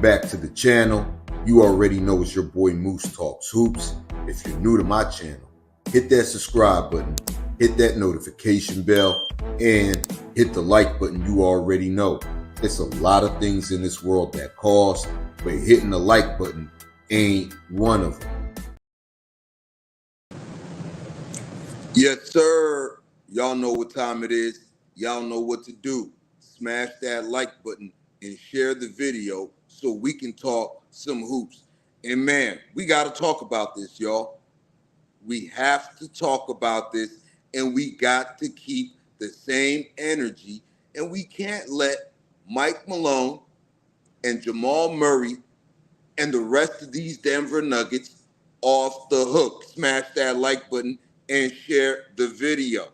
Welcome back to the channel. You already know it's your boy Moose Talks Hoops. If you're new to my channel, hit that subscribe button, hit that notification bell, and hit the like button. You already know. It's a lot of things in this world that cost, but hitting the like button ain't one of them. Yes, sir. Y'all know what time it is. Y'all know what to do. Smash that like button and share the video so we can talk some hoops. And man, we got to talk about this, y'all. We have to talk about this, and we got to keep the same energy, and we can't let Mike Malone and Jamal Murray and the rest of these Denver Nuggets off the hook. Smash that like button and share the video.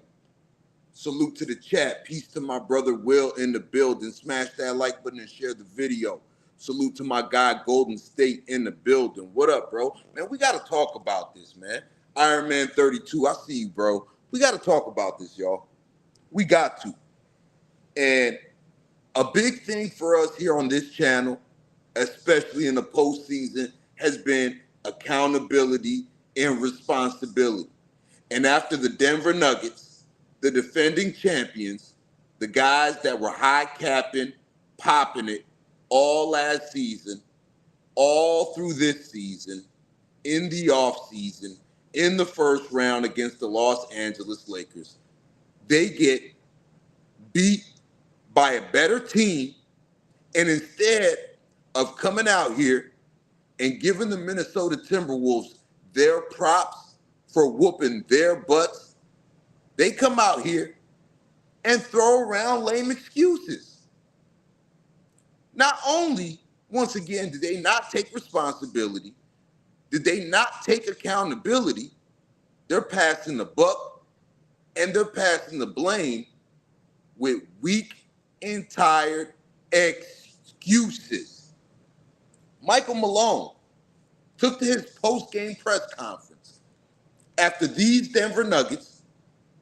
Salute to the chat. Peace to my brother Will in the building. Smash that like button and share the video. Salute to my guy Golden State in the building. What up, bro? Man, we got to talk about this, man. Iron Man 32, I see you, bro. We got to talk about this, y'all. We got to. And a big thing for us here on this channel, especially in the postseason, has been accountability and responsibility. And after the Denver Nuggets, the defending champions, the guys that were high capping, popping it all last season, all through this season, in the offseason, in the first round against the Los Angeles Lakers, they get beat by a better team. And instead of coming out here and giving the Minnesota Timberwolves their props for whooping their butts, they come out here and throw around lame excuses. Not only, once again, did they not take responsibility, did they not take accountability, they're passing the buck and they're passing the blame with weak and tired excuses. Michael Malone took to his post-game press conference after these Denver Nuggets,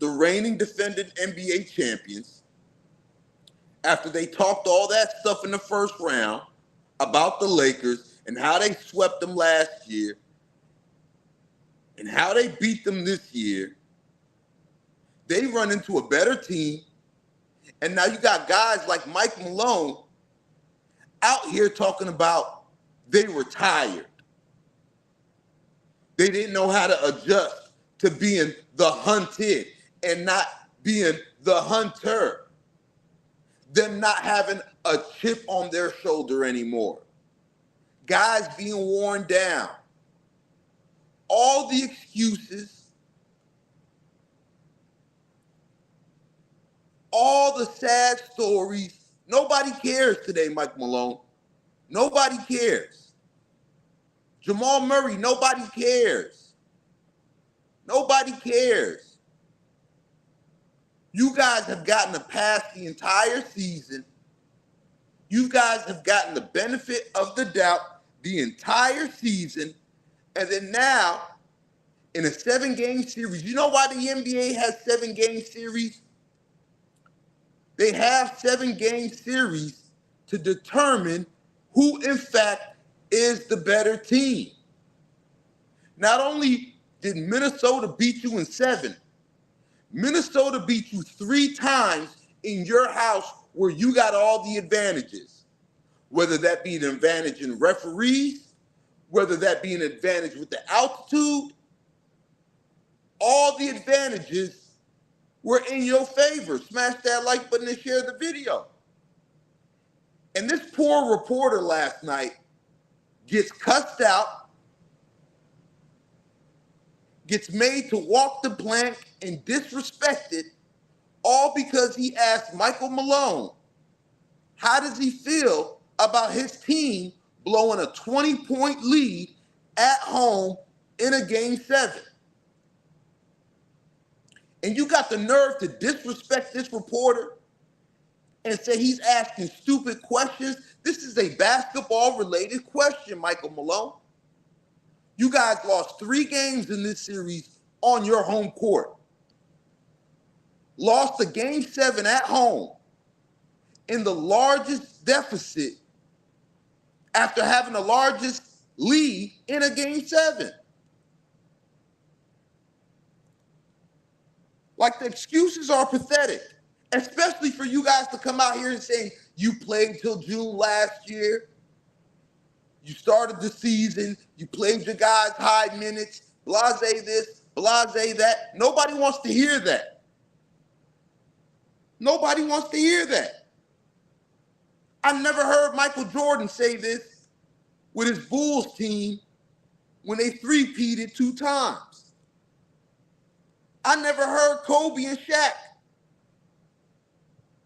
the reigning defending NBA champions, after they talked all that stuff in the first round about the Lakers and how they swept them last year and how they beat them this year, they run into a better team. And now you got guys like Mike Malone out here talking about they were tired. They didn't know how to adjust to being the hunted and not being the hunter. Them not having a chip on their shoulder anymore. Guys being worn down. All the excuses, all the sad stories. Nobody cares today, Mike Malone. Nobody cares. Jamal Murray, nobody cares. Nobody cares. You guys have gotten to pass the entire season. You guys have gotten the benefit of the doubt the entire season. And then now, in a 7-game series, you know why the NBA has 7-game series? They have 7-game series to determine who, in fact, is the better team. Not only did Minnesota beat you in 7, Minnesota beat you 3 times in your house where you got all the advantages, whether that be an advantage in referees, whether that be an advantage with the altitude. All the advantages were in your favor. Smash that like button and share the video. And this poor reporter last night gets cussed out, gets made to walk the plank and disrespected, all because he asked Michael Malone, how does he feel about his team blowing a 20-point lead at home in a game 7? And you got the nerve to disrespect this reporter and say he's asking stupid questions? This is a basketball-related question, Michael Malone. You guys lost 3 games in this series on your home court. Lost a game 7 at home in the largest deficit after having the largest lead in a game 7. Like, the excuses are pathetic, especially for you guys to come out here and say you played till June last year. You started the season, you played your guys high minutes, blase this, blase that. Nobody wants to hear that. Nobody wants to hear that. I never heard Michael Jordan say this with his Bulls team when they three-peated 2 times. I never heard Kobe and Shaq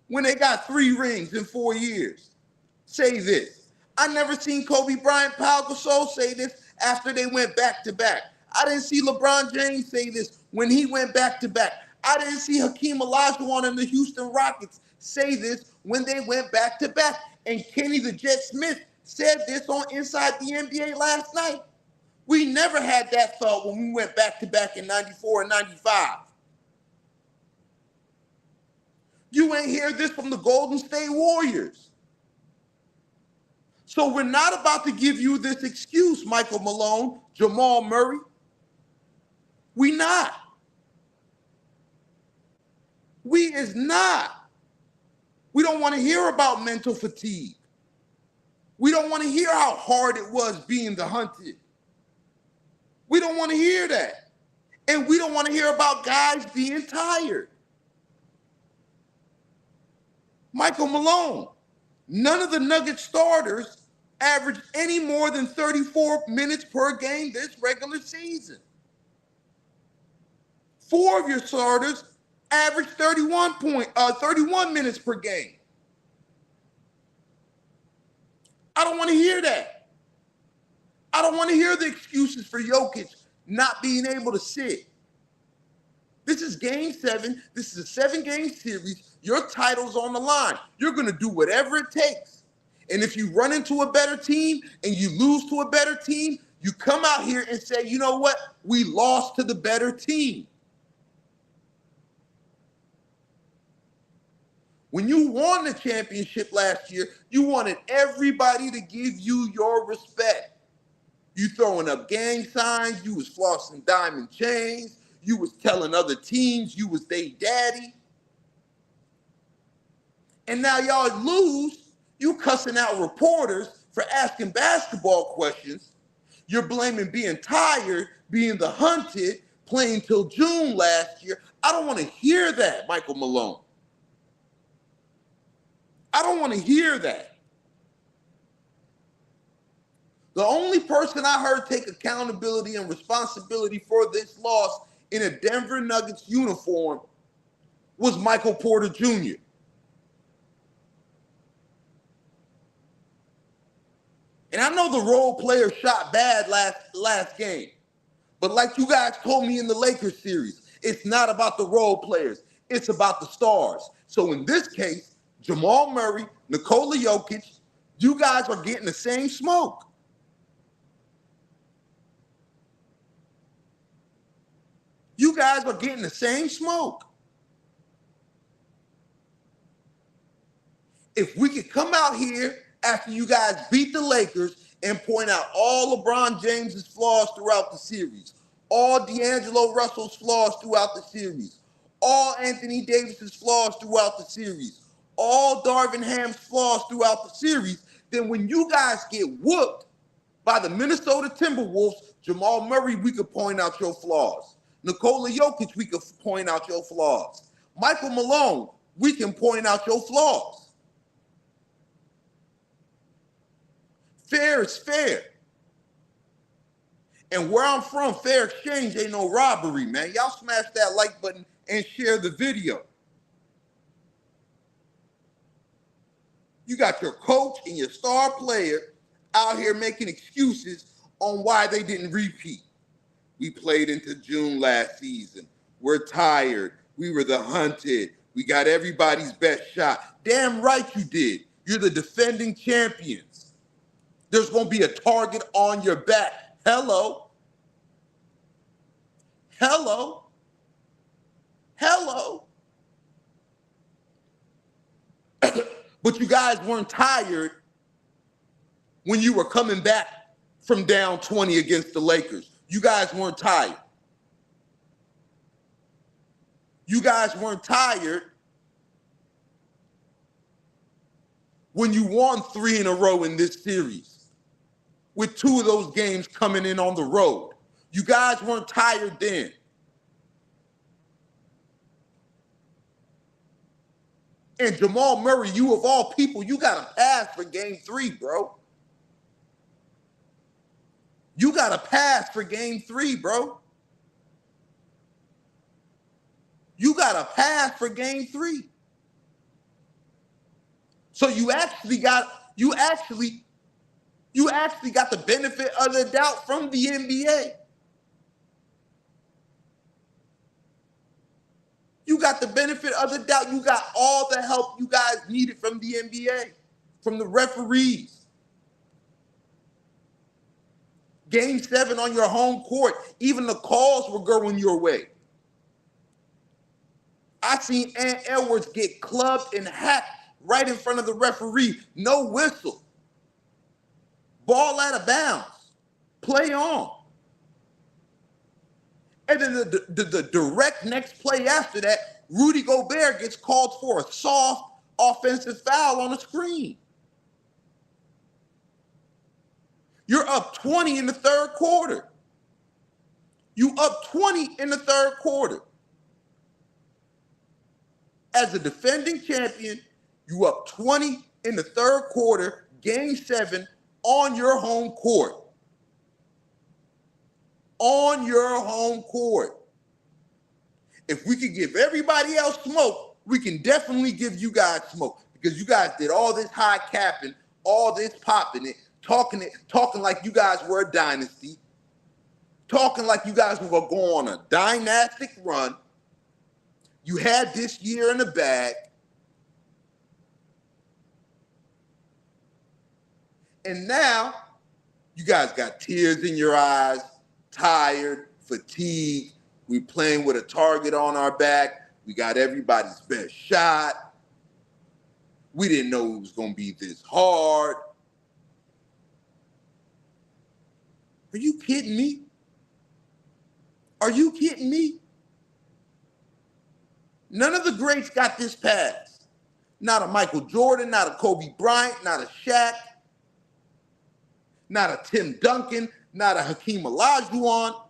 when they got 3 rings in 4 years say this. I never seen Kobe Bryant, Pau Gasol say this after they went back-to-back. I didn't see LeBron James say this when he went back-to-back. I didn't see Hakeem Olajuwon and the Houston Rockets say this when they went back-to-back. And Kenny the Jet Smith said this on Inside the NBA last night. We never had that thought when we went back-to-back in 94 and 95. You ain't hear this from the Golden State Warriors. So we're not about to give you this excuse, Michael Malone, Jamal Murray. We not. We is not. We don't want to hear about mental fatigue. We don't want to hear how hard it was being the hunted. We don't want to hear that. And we don't want to hear about guys being tired. Michael Malone, none of the Nuggets starters averaged any more than 34 minutes per game this regular season. 4 of your starters averaged 31 minutes per game. I don't want to hear that. I don't want to hear the excuses for Jokic not being able to sit. This is game 7. This is a 7-game series. Your title's on the line. You're going to do whatever it takes. And if you run into a better team and you lose to a better team, you come out here and say, you know what? We lost to the better team. When you won the championship last year, you wanted everybody to give you your respect. You throwing up gang signs, you was flossing diamond chains, you was telling other teams you was they daddy. And now y'all lose, you cussing out reporters for asking basketball questions. You're blaming being tired, being the hunted, playing till June last year. I don't want to hear that, Michael Malone. I don't want to hear that. The only person I heard take accountability and responsibility for this loss in a Denver Nuggets uniform was Michael Porter Jr. And I know the role player shot bad last game. But like you guys told me in the Lakers series, it's not about the role players. It's about the stars. So in this case, Jamal Murray, Nikola Jokic, you guys are getting the same smoke. You guys are getting the same smoke. If we could come out here after you guys beat the Lakers and point out all LeBron James's flaws throughout the series, all D'Angelo Russell's flaws throughout the series, all Anthony Davis's flaws throughout the series, all Darvin Ham's flaws throughout the series, then when you guys get whooped by the Minnesota Timberwolves, Jamal Murray, we could point out your flaws. Nikola Jokic, we could point out your flaws. Michael Malone, we can point out your flaws. Fair is fair. And where I'm from, fair exchange ain't no robbery, man. Y'all smash that like button and share the video. You got your coach and your star player out here making excuses on why they didn't repeat. We played into June last season. We're tired. We were the hunted. We got everybody's best shot. Damn right you did. You're the defending champions. There's going to be a target on your back. Hello. Hello. Hello. But you guys weren't tired when you were coming back from down 20 against the Lakers. You guys weren't tired. You guys weren't tired when you won 3 in a row in this series, with 2 of those games coming in on the road. You guys weren't tired then. And Jamal Murray, you of all people, you got a pass for game 3, bro. You got a pass for game 3, bro. You got a pass for game 3. So you actually got the benefit of the doubt from the NBA. You got the benefit of the doubt. You got all the help you guys needed from the NBA, from the referees. Game 7 on your home court, even the calls were going your way. I seen Ant Edwards get clubbed and hacked right in front of the referee. No whistle. Ball out of bounds. Play on. And then the direct next play after that, Rudy Gobert gets called for a soft offensive foul on the screen. You're up 20 in the third quarter. You up 20 in the third quarter. As a defending champion, you up 20 in the third quarter, game 7 on your home court. On your home court. If we could give everybody else smoke, we can definitely give you guys smoke, because you guys did all this high capping, all this popping it, talking like you guys were a dynasty, talking like you guys were going to go on a dynastic run. You had this year in the bag. And now you guys got tears in your eyes, tired, fatigued. We playing with a target on our back. We got everybody's best shot. We didn't know it was going to be this hard. Are you kidding me? Are you kidding me? None of the greats got this pass. Not a Michael Jordan, not a Kobe Bryant, not a Shaq, not a Tim Duncan, not a Hakeem Olajuwon,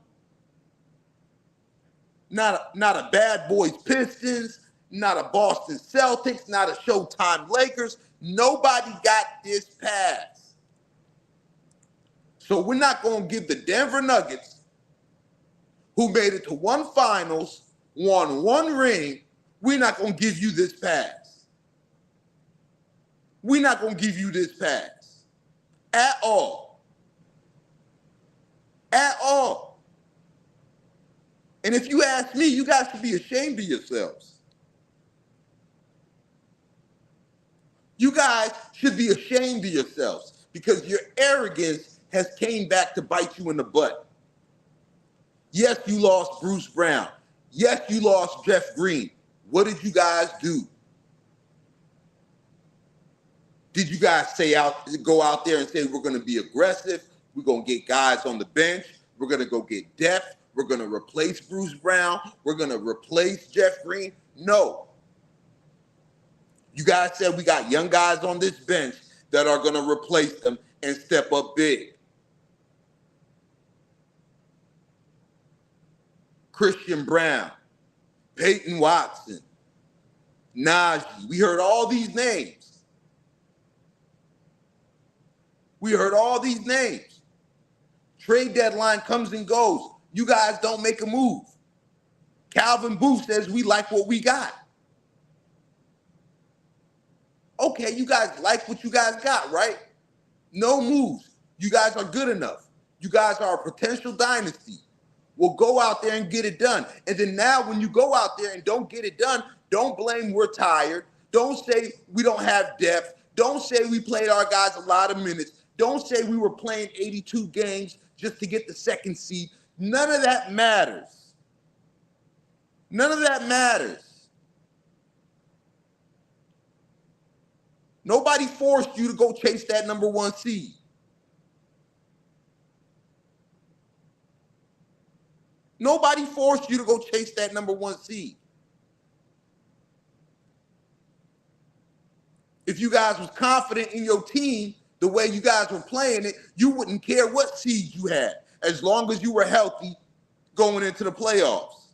not a Bad Boys Pistons, not a Boston Celtics, not a Showtime Lakers. Nobody got this pass. So we're not going to give the Denver Nuggets, who made it to 1 finals, won 1 ring, we're not going to give you this pass. We're not going to give you this pass. At all. At all. And if you ask me, you guys should be ashamed of yourselves. You guys should be ashamed of yourselves, because your arrogance has came back to bite you in the butt. Yes, you lost Bruce Brown. Yes, you lost Jeff Green. What did you guys do? Did you guys go out there and say, we're going to be aggressive, we're going to get guys on the bench, we're going to go get depth, we're going to replace Bruce Brown, we're going to replace Jeff Green? No. You guys said we got young guys on this bench that are going to replace them and step up big. Christian Brown, Peyton Watson, Najee. We heard all these names. We heard all these names. Trade deadline comes and goes. You guys don't make a move. Calvin Booth says we like what we got. Okay, you guys like what you guys got, right? No moves. You guys are good enough. You guys are a potential dynasty. Well, go out there and get it done. And then now when you go out there and don't get it done, don't blame we're tired. Don't say we don't have depth. Don't say we played our guys a lot of minutes. Don't say we were playing 82 games just to get the second seed. None of that matters. None of that matters. Nobody forced you to go chase that number 1 seed. Nobody forced you to go chase that number 1 seed. If you guys was confident in your team, the way you guys were playing it, you wouldn't care what seed you had, as long as you were healthy going into the playoffs.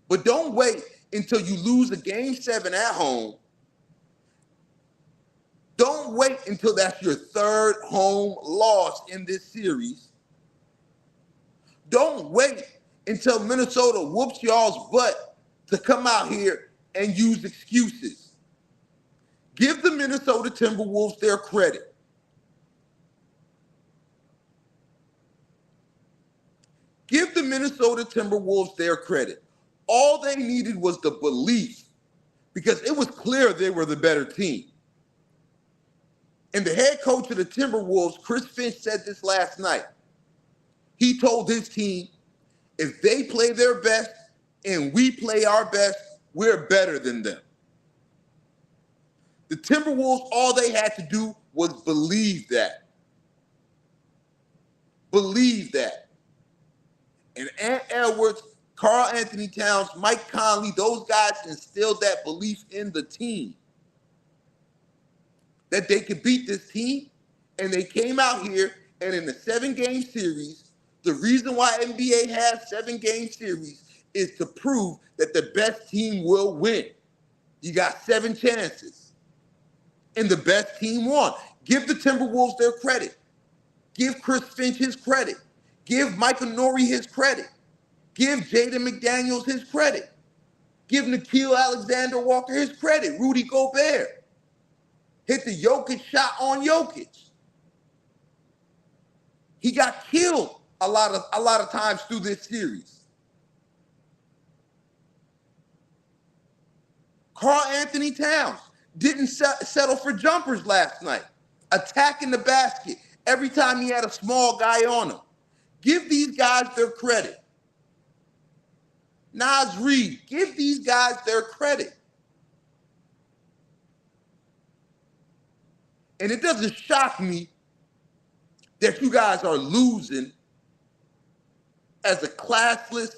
But don't wait until you lose a game 7 at home. Don't wait until that's your 3rd home loss in this series. Don't wait until Minnesota whoops y'all's butt to come out here and use excuses. Give the Minnesota Timberwolves their credit. Give the Minnesota Timberwolves their credit. All they needed was the belief, because it was clear they were the better team. And the head coach of the Timberwolves, Chris Finch, said this last night. He told his team, if they play their best and we play our best, we're better than them. The Timberwolves, all they had to do was believe that. Believe that. And Ant Edwards, Karl Anthony Towns, Mike Conley, those guys instilled that belief in the team that they could beat this team. And they came out here, and in a 7-game series, the reason why NBA has 7-game series is to prove that the best team will win. You got 7 chances, and the best team won. Give the Timberwolves their credit. Give Chris Finch his credit. Give Michael Norrie his credit. Give Jaden McDaniels his credit. Give Nickeil Alexander-Walker his credit. Rudy Gobert hit the Jokic shot on Jokic. He got killed a lot of times through this series. Karl Anthony Towns didn't settle for jumpers last night, attacking the basket every time he had a small guy on him. Give these guys their credit. Naz Reid, give these guys their credit. And it doesn't shock me that you guys are losing as a classless,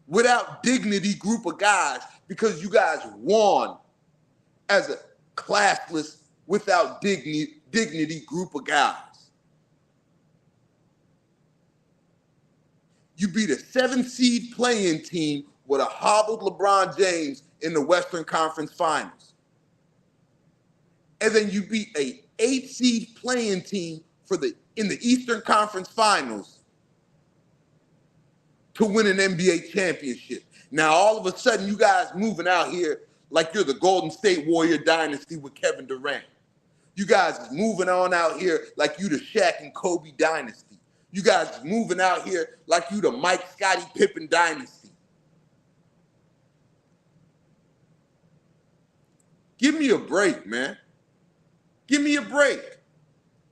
without dignity group of guys, because you guys won as a classless, without dignity group of guys. You beat a 7-seed play-in team with a hobbled LeBron James in the Western Conference Finals. And then you beat a 8-seed play-in team in the Eastern Conference Finals to win an NBA championship. Now, all of a sudden, you guys moving out here like you're the Golden State Warrior dynasty with Kevin Durant. You guys is moving on out here like you the Shaq and Kobe dynasty. You guys is moving out here like you the Mike, Scottie Pippen dynasty. Give me a break, man. Give me a break.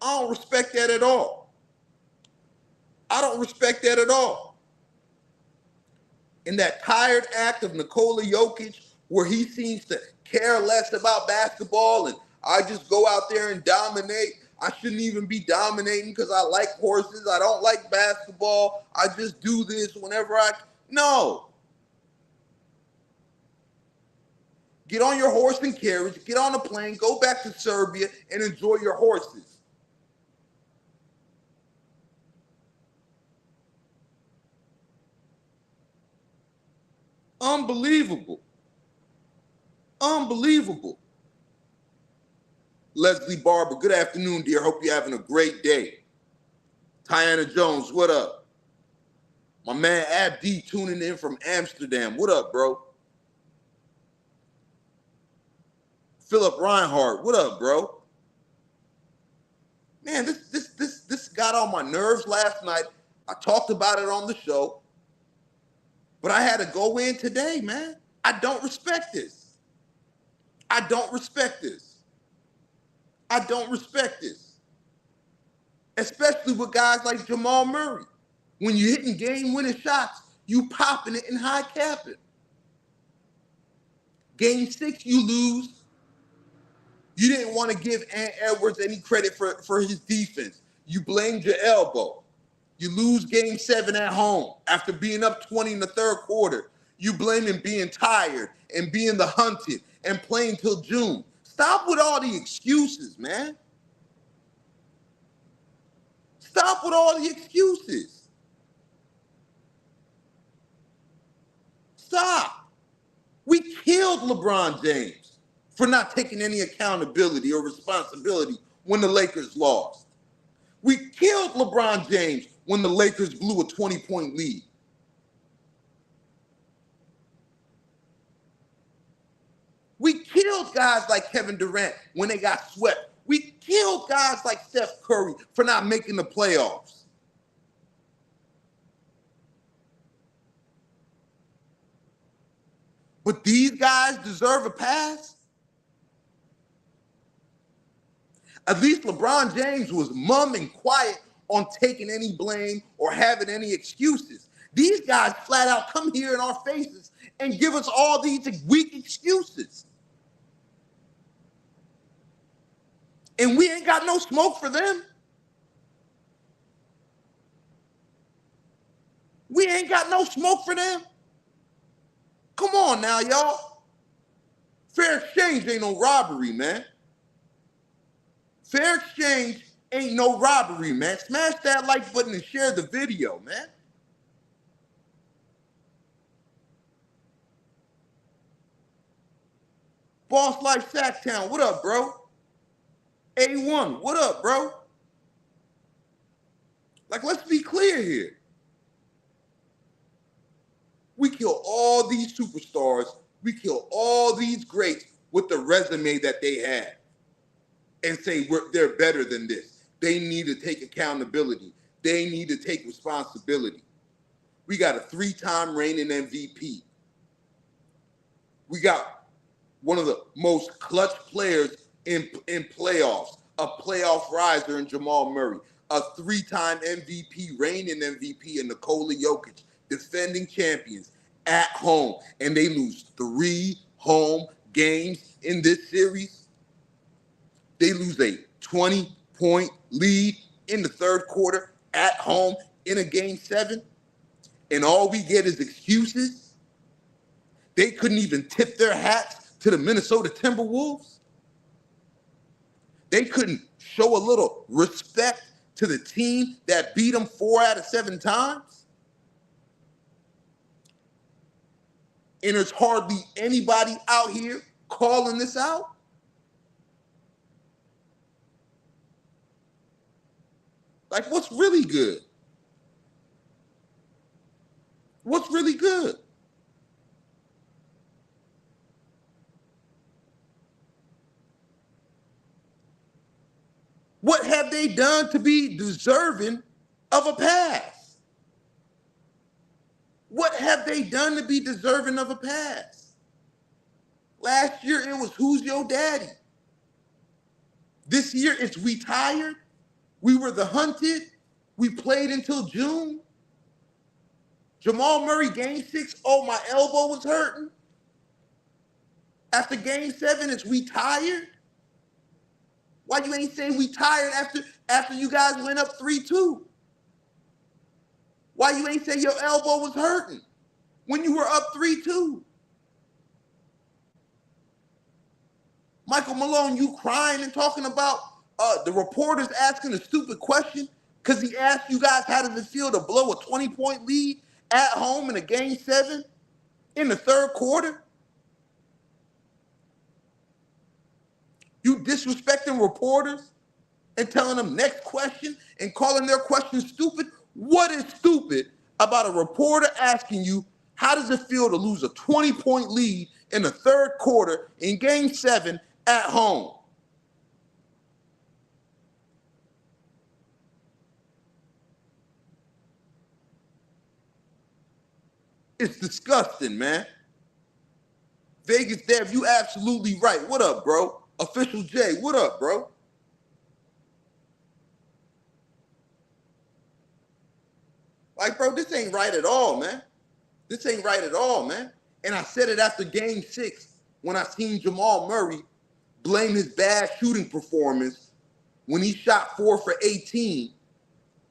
I don't respect that at all. I don't respect that at all. In that tired act of Nikola Jokic, where he seems to care less about basketball and I just go out there and dominate. I shouldn't even be dominating because I like horses. I don't like basketball. I just do this whenever No. Get on your horse and carriage, get on a plane, go back to Serbia and enjoy your horses. Unbelievable. Unbelievable. Leslie Barber, good afternoon, dear. Hope you're having a great day. Tiana Jones, what up? My man Abdi tuning in from Amsterdam. What up, bro? Philip Reinhardt, what up, bro? Man, this got on my nerves last night. I talked about it on the show, but I had to go in today, man. I don't respect this. I don't respect this. I don't respect this. Especially with guys like Jamal Murray. When you're hitting game-winning shots, you popping it and high-capping. Game 6, you lose. You didn't want to give Ant Edwards any credit for his defense. You blamed your elbow. You lose game 7 at home after being up 20 in the third quarter. You blame him being tired and being the hunted and playing till June. Stop with all the excuses, man. Stop with all the excuses. Stop. We killed LeBron James for not taking any accountability or responsibility when the Lakers lost. We killed LeBron James when the Lakers blew a 20-point lead. We killed guys like Kevin Durant when they got swept. We killed guys like Steph Curry for not making the playoffs. But these guys deserve a pass? At least LeBron James was mum and quiet on taking any blame or having any excuses. These guys flat out come here in our faces and give us all these weak excuses. And we ain't got no smoke for them. We ain't got no smoke for them. Come on now, y'all. Fair exchange ain't no robbery, man. Fair exchange ain't no robbery, man. Smash that like button and share the video, man. Boss Life Sacktown, what up, bro? A1, what up, bro? Like, let's be clear here. We kill all these superstars. We kill all these greats with the resume that they have and say they're better than this. They need to take accountability. They need to take responsibility. We got a 3-time reigning MVP. We got one of the most clutch players in playoffs, a playoff riser in Jamal Murray, a 3-time MVP, reigning MVP in Nikola Jokic, defending champions at home, and they lose 3 home games in this series. They lose a 20-point lead in the third quarter at home in a game 7, and all we get is excuses. They couldn't even tip their hats to the Minnesota Timberwolves. They couldn't show a little respect to the team that beat them 4 out of 7 times. And there's hardly anybody out here calling this out. Like, what's really good? What's really good? What have they done to be deserving of a pass? What have they done to be deserving of a pass? Last year, it was who's your daddy? This year, it's we tired. We were the hunted. We played until June. Jamal Murray, game 6, oh, my elbow was hurting. After game 7, it's we tired. Why you ain't saying we tired after you guys went up 3-2? Why you ain't say your elbow was hurting when you were up 3-2? Michael Malone, you crying and talking about the reporters asking a stupid question because he asked you guys how does it feel to blow a 20-point lead at home in a game 7 in the third quarter? You disrespecting reporters and telling them next question and calling their question stupid? What is stupid about a reporter asking you, how does it feel to lose a 20-point lead in the third quarter in game 7 at home? It's disgusting, man. Vegas Dev, you absolutely right. What up, bro? Official J, what up, bro? Like, bro, this ain't right at all, man. This ain't right at all, man. And I said it after game 6 when I seen Jamal Murray blame his bad shooting performance when he shot 4 for 18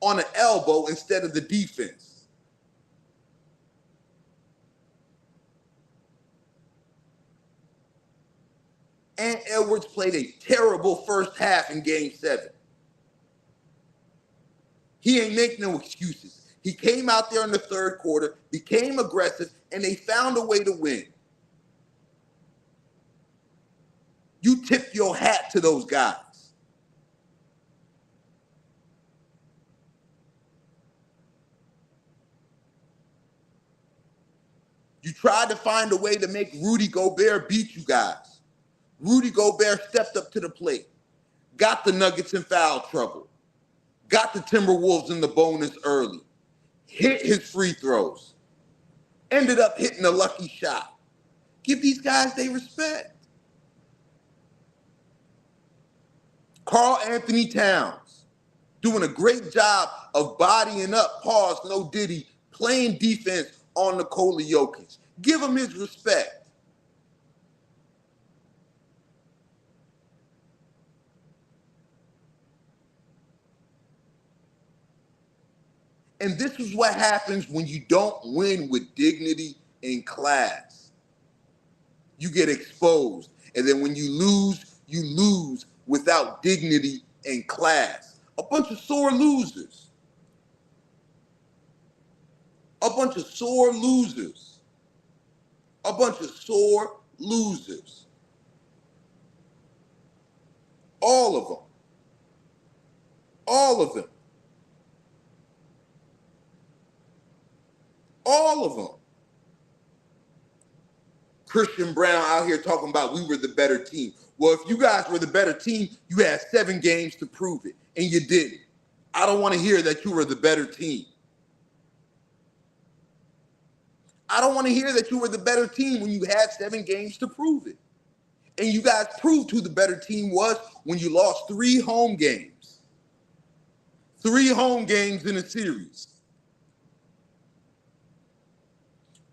on an elbow instead of the defense. And Edwards played a terrible first half in Game 7. He ain't making no excuses. He came out there in the third quarter, became aggressive, and they found a way to win. You tip your hat to those guys. You tried to find a way to make Rudy Gobert beat you guys. Rudy Gobert stepped up to the plate, got the Nuggets in foul trouble, got the Timberwolves in the bonus early, hit his free throws, ended up hitting a lucky shot. Give these guys their respect. Karl Anthony Towns doing a great job of bodying up, pause, no diddy, playing defense on Nikola Jokic. Give him his respect. And this is what happens when you don't win with dignity and class. You get exposed. And then when you lose without dignity and class. A bunch of sore losers. A bunch of sore losers. A bunch of sore losers. All of them. All of them. All of them. Christian Brown out here talking about we were the better team. Well, if you guys were the better team, you had 7 games to prove it, and you didn't. I don't want to hear that you were the better team. I don't want to hear that you were the better team when you had 7 games to prove it. And you guys proved who the better team was when you lost 3 home games. 3 home games in a series.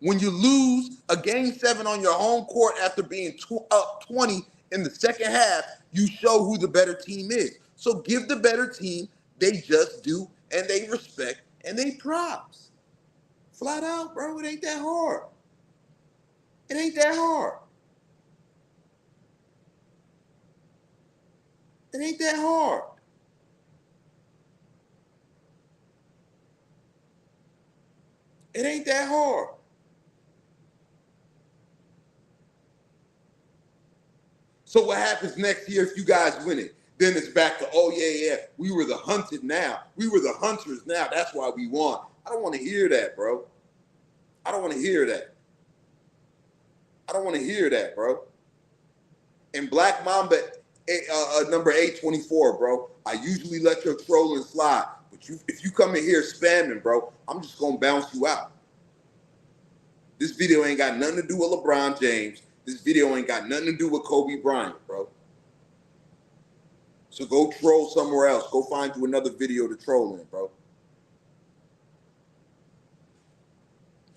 When you lose a Game 7 on your home court after being up 20 in the second half, you show who the better team is. So give the better team they just do and they respect and they props. Flat out, bro. It ain't that hard. It ain't that hard. It ain't that hard. It ain't that hard. So what happens next year if you guys win it? Then it's back to, oh, yeah, we were the hunted now. We were the hunters now. That's why we won. I don't want to hear that, bro. I don't want to hear that. I don't want to hear that, bro. And Black Mamba, number 824, bro, I usually let your trolling slide. But if you come in here spamming, bro, I'm just going to bounce you out. This video ain't got nothing to do with LeBron James. This video ain't got nothing to do with Kobe Bryant, bro. So go troll somewhere else. Go find you another video to troll in, bro.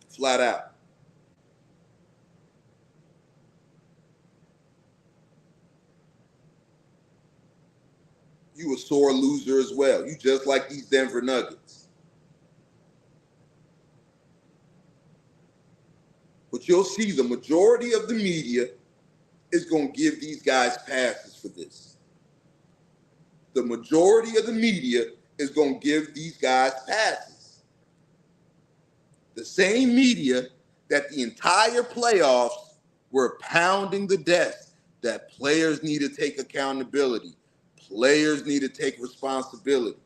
Flat out. You a sore loser as well. You just like these Denver Nuggets. But you'll see the majority of the media is going to give these guys passes for this. The majority of the media is going to give these guys passes. The same media that the entire playoffs were pounding the desk that players need to take accountability. Players need to take responsibility.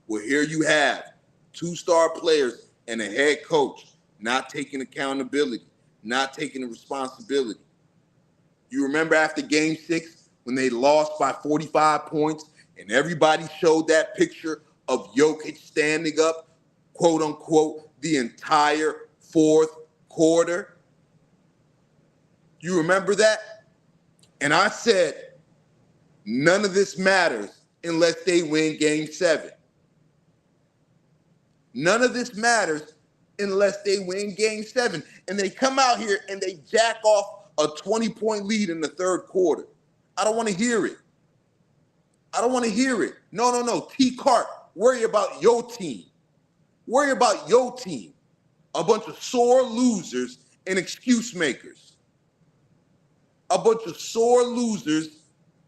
Well, here you have 2-star players and a head coach not taking accountability, not taking the responsibility. You remember after Game 6 when they lost by 45 points and everybody showed that picture of Jokic standing up, quote unquote, the entire fourth quarter? You remember that? And I said, none of this matters unless they win Game 7. None of this matters unless they win Game 7. And they come out here and they jack off a 20-point lead in the third quarter. I don't want to hear it. I don't want to hear it. No. T. Cart Worry about your team. Worry about your team. A bunch of sore losers and excuse makers. A bunch of sore losers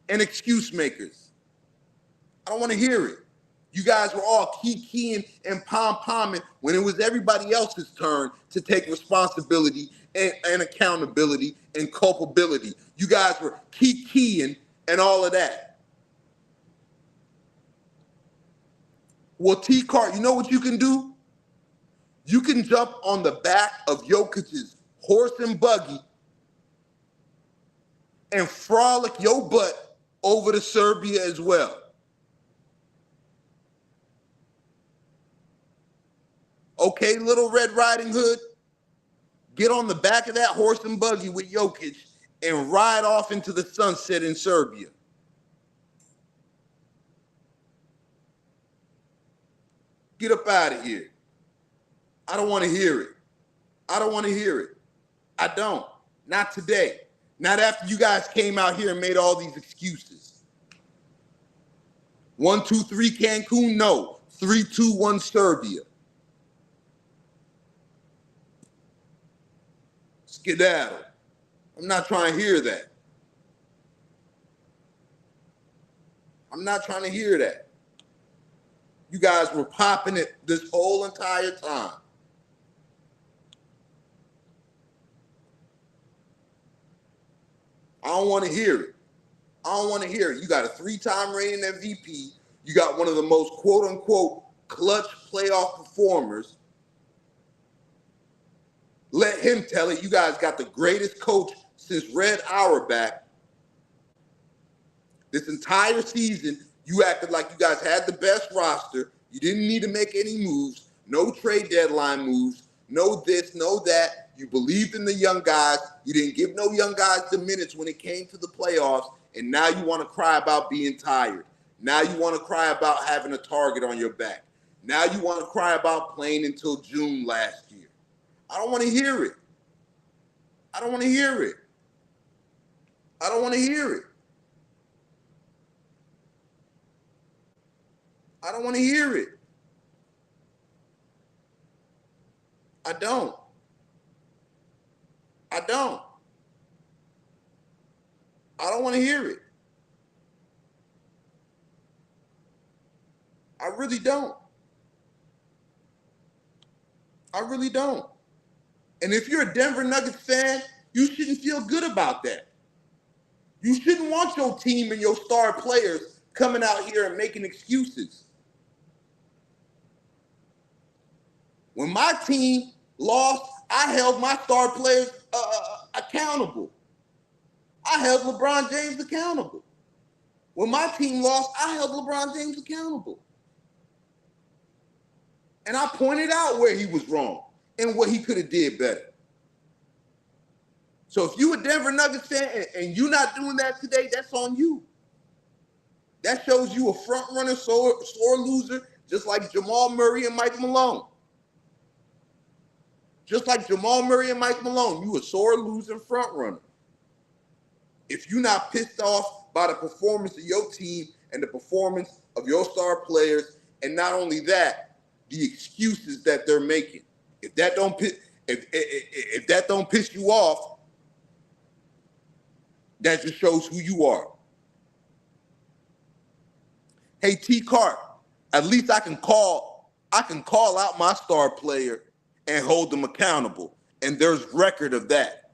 and excuse makers. I don't want to hear it. You guys were all keying and pom-pomming when it was everybody else's turn to take responsibility and accountability and culpability. You guys were keying and all of that. Well, T-Cart, you know what you can do? You can jump on the back of Jokic's horse and buggy and frolic your butt over to Serbia as well. Okay, Little Red Riding Hood, get on the back of that horse and buggy with Jokic and ride off into the sunset in Serbia. Get up out of here. I don't want to hear it. I don't want to hear it. I don't. Not today. Not after you guys came out here and made all these excuses. 1, 2, 3 Cancun, no. 3, 2, 1 Serbia. Skedaddle. I'm not trying to hear that. I'm not trying to hear that. You guys were popping it this whole entire time. I don't want to hear it. I don't want to hear it. You got a 3-time reigning MVP. You got one of the most quote-unquote clutch playoff performers. Let him tell it. You guys got the greatest coach since Red Auerbach. This entire season, you acted like you guys had the best roster. You didn't need to make any moves. No trade deadline moves. No this, no that. You believed in the young guys. You didn't give no young guys the minutes when it came to the playoffs. And now you want to cry about being tired. Now you want to cry about having a target on your back. Now you want to cry about playing until June last year. I don't want to hear it. I don't want to hear it. I don't want to hear it. I don't want to hear it. I don't. I don't. I don't want to hear it. I really don't. I really don't. And if you're a Denver Nuggets fan, you shouldn't feel good about that. You shouldn't want your team and your star players coming out here and making excuses. When my team lost, I held my star players accountable. I held LeBron James accountable. When my team lost, I held LeBron James accountable. And I pointed out where he was wrong and what he could have did better. So if you a Denver Nuggets fan and you're not doing that today, that's on you. That shows you a front runner, sore loser, just like Jamal Murray and Mike Malone. Just like Jamal Murray and Mike Malone, you a sore losing front runner. If you're not pissed off by the performance of your team and the performance of your star players, and not only that, the excuses that they're making. If that don't piss you off, that just shows who you are. Hey, T-Cart, at least I can call out my star player and hold them accountable. And there's record of that.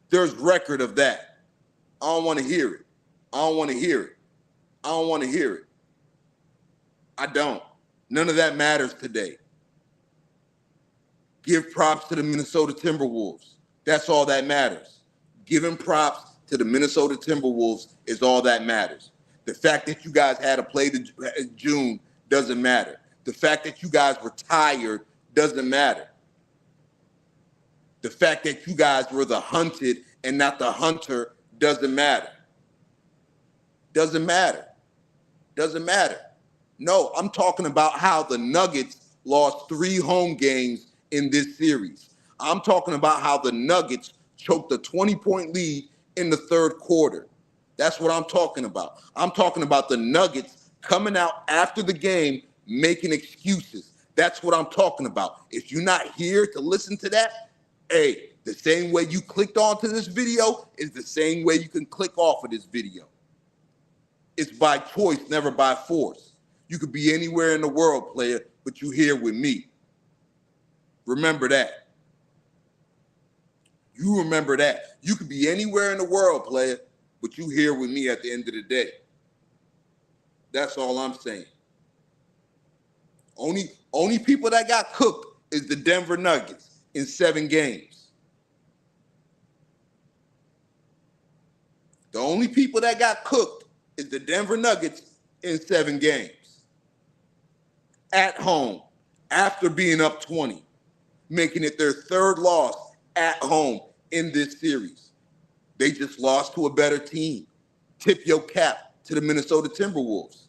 There's record of that. I don't want to hear it. I don't want to hear it. I don't want to hear it. I don't. None of that matters today. Give props to the Minnesota Timberwolves. That's all that matters. Giving props to the Minnesota Timberwolves is all that matters. The fact that you guys had to play to June doesn't matter. The fact that you guys were tired doesn't matter. The fact that you guys were the hunted and not the hunter doesn't matter. Doesn't matter. Doesn't matter. No, I'm talking about how the Nuggets lost 3 home games in this series. I'm talking about how the Nuggets choked a 20-point lead in the third quarter. That's what I'm talking about. I'm talking about the Nuggets coming out after the game making excuses. That's what I'm talking about. If you're not here to listen to that, hey, the same way you clicked onto this video is the same way you can click off of this video. It's by choice, never by force. You could be anywhere in the world, player, but you're here with me. Remember that. You remember that. You could be anywhere in the world, player, but you here with me at the end of the day. That's all I'm saying. Only people that got cooked is the Denver Nuggets in 7 games. The only people that got cooked is the Denver Nuggets in 7 games. At home, after being up 20, making it their 3rd loss at home in this series. They just lost to a better team. Tip your cap to the Minnesota Timberwolves.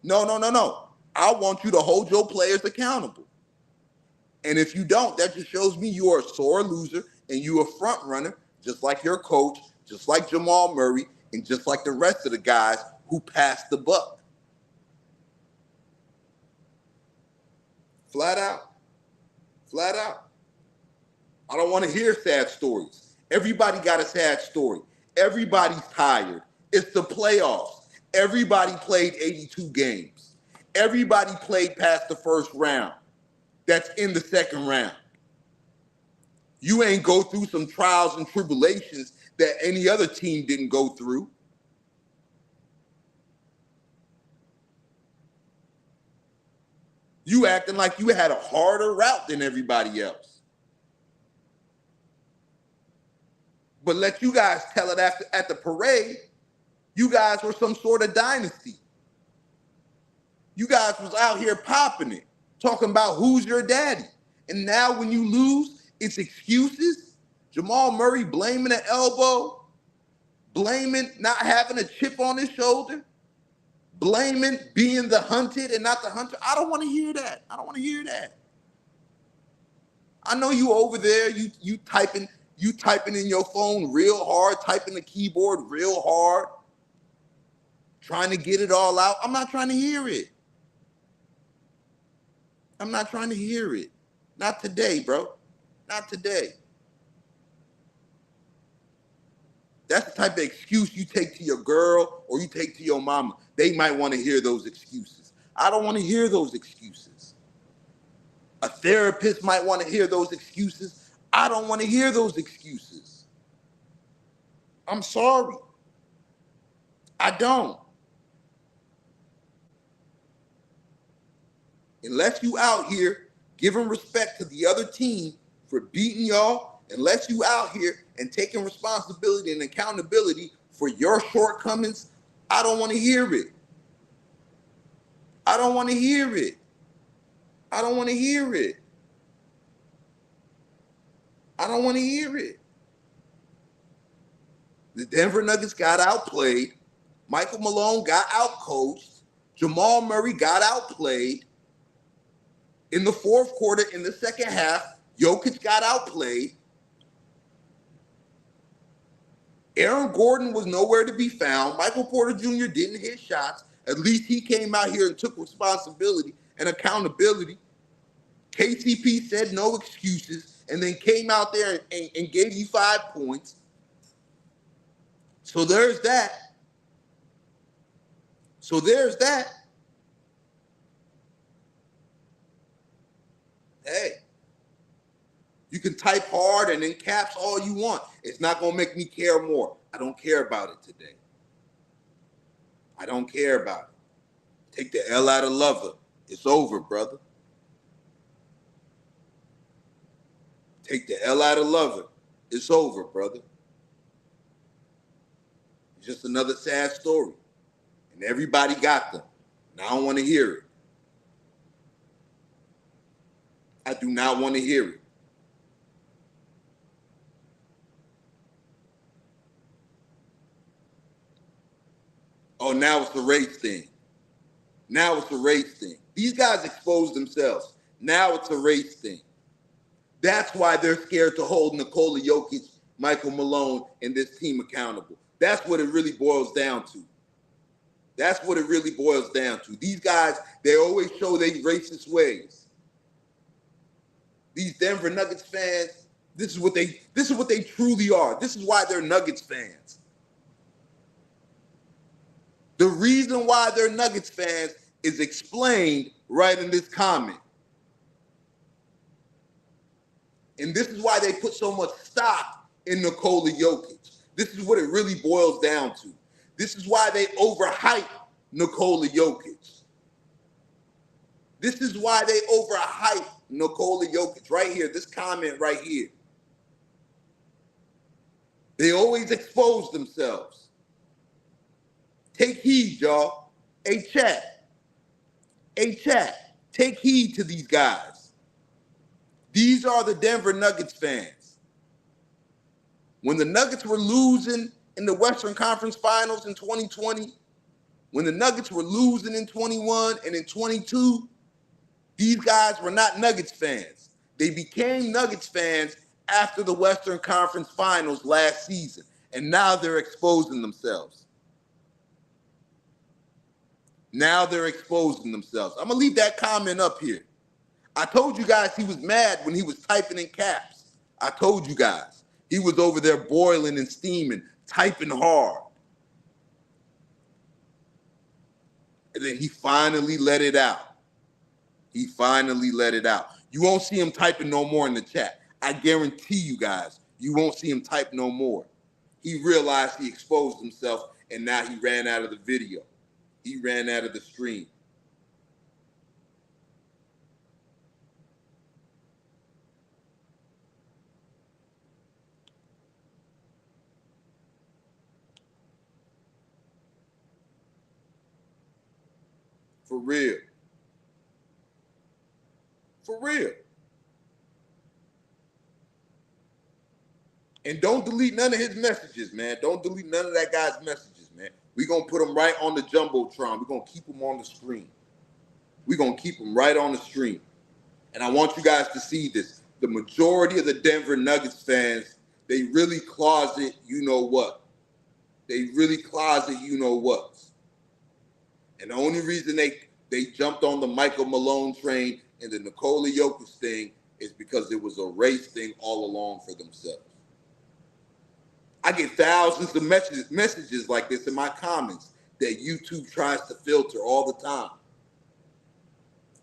No. I want you to hold your players accountable. And if you don't, that just shows me you are a sore loser and you a front runner, just like your coach, just like Jamal Murray, and just like the rest of the guys who passed the buck. Flat out. Flat out. I don't want to hear sad stories. Everybody got a sad story. Everybody's tired. It's the playoffs. Everybody played 82 games. Everybody played past the first round. That's in the second round. You ain't go through some trials and tribulations that any other team didn't go through. You acting like you had a harder route than everybody else. But let you guys tell it at the parade, you guys were some sort of dynasty. You guys was out here popping it, talking about who's your daddy. And now when you lose, it's excuses. Jamal Murray blaming an elbow, blaming not having a chip on his shoulder, blaming being the hunted and not the hunter. I don't want to hear that. I don't want to hear that. I know you over there, you typing in your phone real hard, typing the keyboard real hard, trying to get it all out. I'm not trying to hear it. I'm not trying to hear it. Not today, bro. Not today. That's the type of excuse you take to your girl or you take to your mama. They might want to hear those excuses. I don't want to hear those excuses. A therapist might want to hear those excuses. I don't want to hear those excuses. I'm sorry. I don't. Unless you out here giving respect to the other team for beating y'all, unless you out here and taking responsibility and accountability for your shortcomings, I don't want to hear it. I don't want to hear it. I don't want to hear it. I don't want to hear it. The Denver Nuggets got outplayed. Michael Malone got outcoached. Jamal Murray got outplayed. In the 4th quarter, in the second half, Jokic got outplayed. Aaron Gordon was nowhere to be found. Michael Porter Jr. didn't hit shots. At least he came out here and took responsibility and accountability. KCP said no excuses and then came out there and gave you 5 points. So there's that. So there's that. Hey, you can type hard and in caps all you want. It's not going to make me care more. I don't care about it today. I don't care about it. Take the L out of lover. It's over, brother. Take the L out of lover. It's over, brother. It's just another sad story. And everybody got them. And I don't want to hear it. I do not want to hear it. Oh, now it's a race thing. Now it's a race thing. These guys expose themselves. Now it's a race thing. That's why they're scared to hold Nikola Jokic Michael Malone and this team accountable. That's what it really boils down to. That's what it really boils down to. These guys, they always show their racist ways. These Denver Nuggets fans, this is what they truly are. This is why they're Nuggets fans. The reason why they're Nuggets fans is explained right in this comment. And this is why they put so much stock in Nikola Jokic. This is what it really boils down to. This is why they overhype Nikola Jokic. This is why they overhype Nikola Jokic. Right here, this comment right here. They always expose themselves. Take heed, y'all. Hey, chat. Take heed to these guys. These are the Denver Nuggets fans. When the Nuggets were losing in the Western Conference Finals in 2020, when the Nuggets were losing in 21 and in 22, these guys were not Nuggets fans. They became Nuggets fans after the Western Conference Finals last season, and now they're exposing themselves. Now they're exposing themselves. I'm going to leave that comment up here. I told you guys he was mad when he was typing in caps. I told you guys. He was over there boiling and steaming, typing hard. And then he finally let it out. He finally let it out. You won't see him typing no more in the chat. I guarantee you guys, you won't see him type no more. He realized he exposed himself, and now he ran out of the video. He ran out of the stream. For real. For real. And don't delete none of his messages, man. Don't delete none of that guy's messages, man. We're going to put them right on the Jumbotron. We're going to keep them on the screen. We're going to keep them right on the stream. And I want you guys to see this. The majority of the Denver Nuggets fans, they really closet you-know-what. They really closet you-know-what. And the only reason they jumped on the Michael Malone train and the Nikola Jokic thing is because it was a race thing all along for themselves. I get thousands of messages like this in my comments that YouTube tries to filter all the time.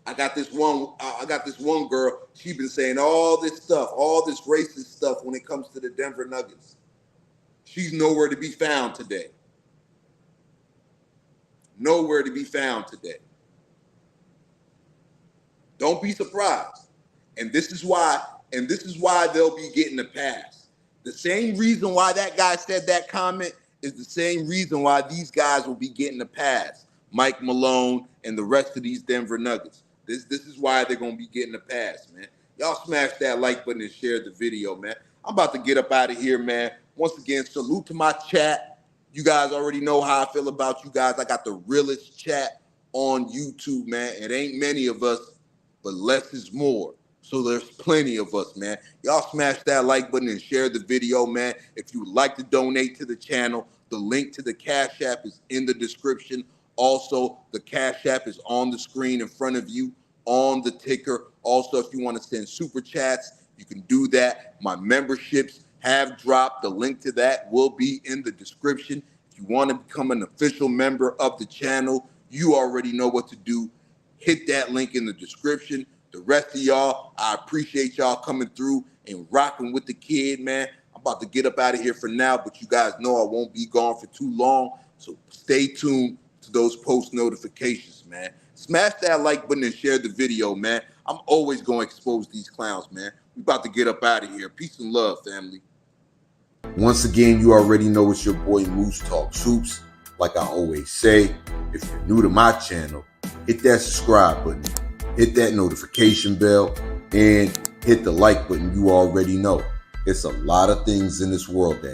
I got this one girl, she's been saying all this stuff, all this racist stuff when it comes to the Denver Nuggets. She's nowhere to be found today. Nowhere to be found today. Don't be surprised. And this is why they'll be getting a pass. The same reason why that guy said that comment is the same reason why these guys will be getting a pass. Mike Malone and the rest of these Denver Nuggets. This is why they're going to be getting a pass, man. Y'all smash that like button and share the video, man. I'm about to get up out of here, man. Once again, salute to my chat. You guys already know how I feel about you guys. I got the realest chat on YouTube, man. It ain't many of us, but less is more. So there's plenty of us, man. Y'all smash that like button and share the video, man. If you would like to donate to the channel, the link to the Cash App is in the description. Also, the Cash App is on the screen in front of you on the ticker. Also, if you want to send super chats, you can do that. My memberships have dropped. The link to that will be in the description. If you want to become an official member of the channel, you already know what to do. Hit that link in the description. The rest of y'all, I appreciate y'all coming through and rocking with the kid, man. I'm about to get up out of here for now, but you guys know I won't be gone for too long. So stay tuned to those post notifications, man. Smash that like button and share the video, man. I'm always going to expose these clowns, man. We about to get up out of here. Peace and love, family. Once again, you already know it's your boy Moose Talk Hoops. Like I always say, if you're new to my channel, hit that subscribe button, hit that notification bell, and hit the like button. You already know. It's a lot of things in this world that